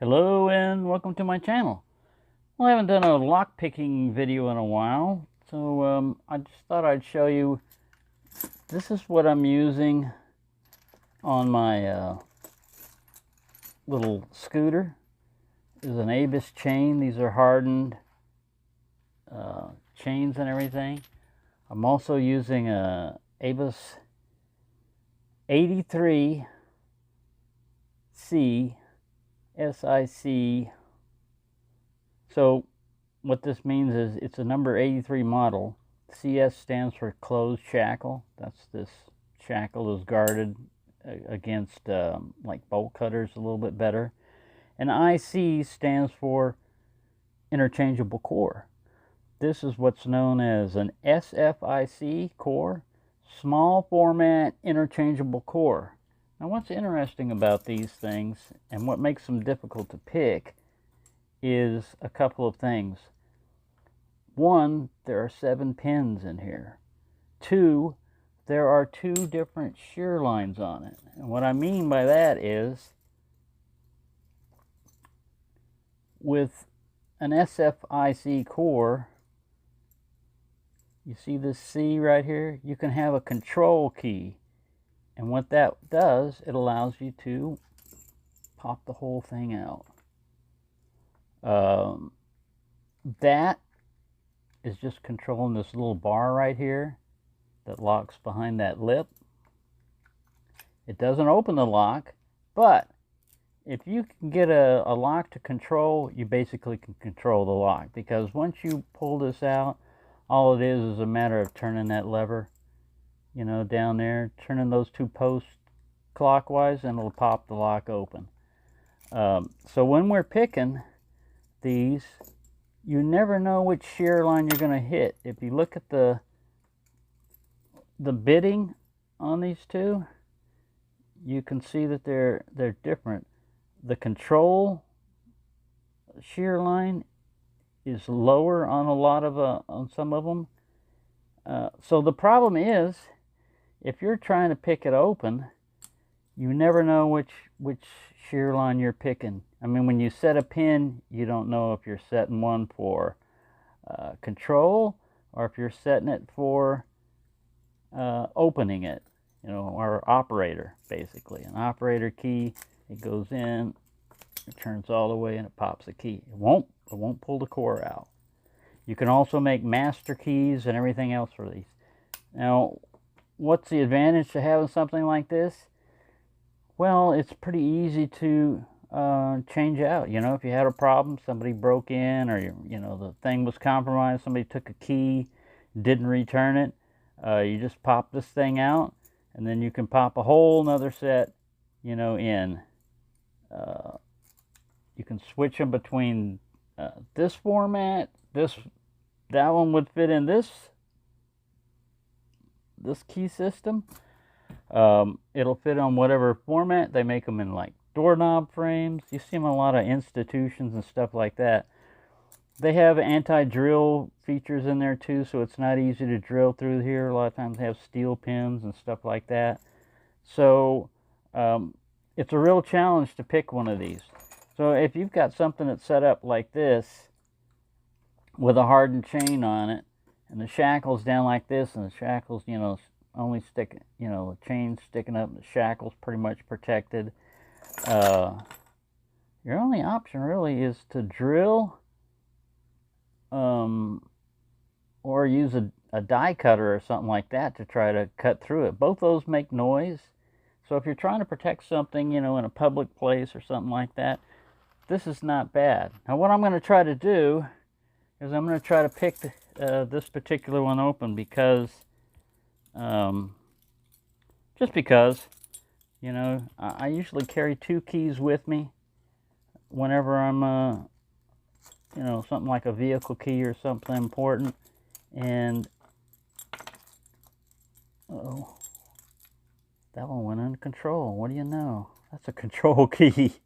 Hello and welcome to my channel. Well, I haven't done a lock picking video in a while, so I just thought I'd show you. This is what I'm using on my little scooter. This is an Abus chain. These are hardened chains and everything. I'm also using a Abus 83C SIC. So what this means is it's a number 83 model. CS stands for closed shackle. That's this shackle is guarded against like bolt cutters a little bit better. And IC stands for interchangeable core. This is what's known as an SFIC core, small format interchangeable core. Now what's interesting about these things and what makes them difficult to pick is a couple of things. One, there are 7 pins in here. 2, there are 2 different shear lines on it. And what I mean by that is, with an SFIC core, you see this C right here? You can have a control key. And what that does, it allows you to pop the whole thing out. That is just controlling this little bar right here that locks behind that lip. It doesn't open the lock, but if you can get a lock to control, you basically can control the lock, because once you pull this out, all it is a matter of turning that lever, you know, down there, turning those 2 posts clockwise, and it'll pop the lock open. So when we're picking these, you never know which shear line you're going to hit. If you look at the bitting on these two, you can see that they're different. The control shear line is lower on a lot of on some of them. So the problem is, if you're trying to pick it open, you never know which shear line you're picking. I mean, when you set a pin, you don't know if you're setting one for control or if you're setting it for opening it, you know, or operator, basically. An operator key, it goes in, it turns all the way, and it pops the key. It won't pull the core out. You can also make master keys and everything else for these. Now, what's the advantage to having something like this? Well, it's pretty easy to change out. You know, if you had a problem, somebody broke in, or you know, the thing was compromised, somebody took a key, didn't return it, you just pop this thing out, and then you can pop a whole nother set, you know, in. You can switch them between this format, that one would fit in this key system. It'll fit on whatever format. They make them in like doorknob frames. You see them in a lot of institutions and stuff like that. They have anti-drill features in there too, so it's not easy to drill through here. A lot of times they have steel pins and stuff like that. So it's a real challenge to pick one of these. So if you've got something that's set up like this with a hardened chain on it, and the shackle's down like this, and the shackle's, you know, only stick, you know, the chain sticking up, the shackle's pretty much protected. Your only option really is to drill, or use a die cutter or something like that to try to cut through it. Both those make noise. So if you're trying to protect something, you know, in a public place or something like that, this is not bad. Now what I'm going to try to do is I'm going to try to pick this particular one open, because just because, you know, I usually carry 2 keys with me whenever I'm you know, something like a vehicle key or something important. And uh-oh, that one went under control. What do you know? That's a control key.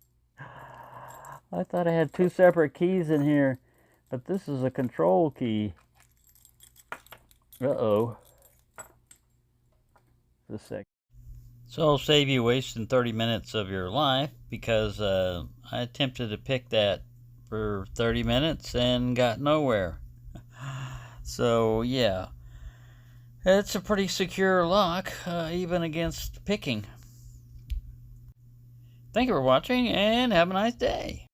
I thought I had 2 separate keys in here, but this is a control key. Uh-oh. Just a sec. So I'll save you wasting 30 minutes of your life, because I attempted to pick that for 30 minutes and got nowhere. So yeah, it's a pretty secure lock, even against picking. Thank you for watching, and have a nice day.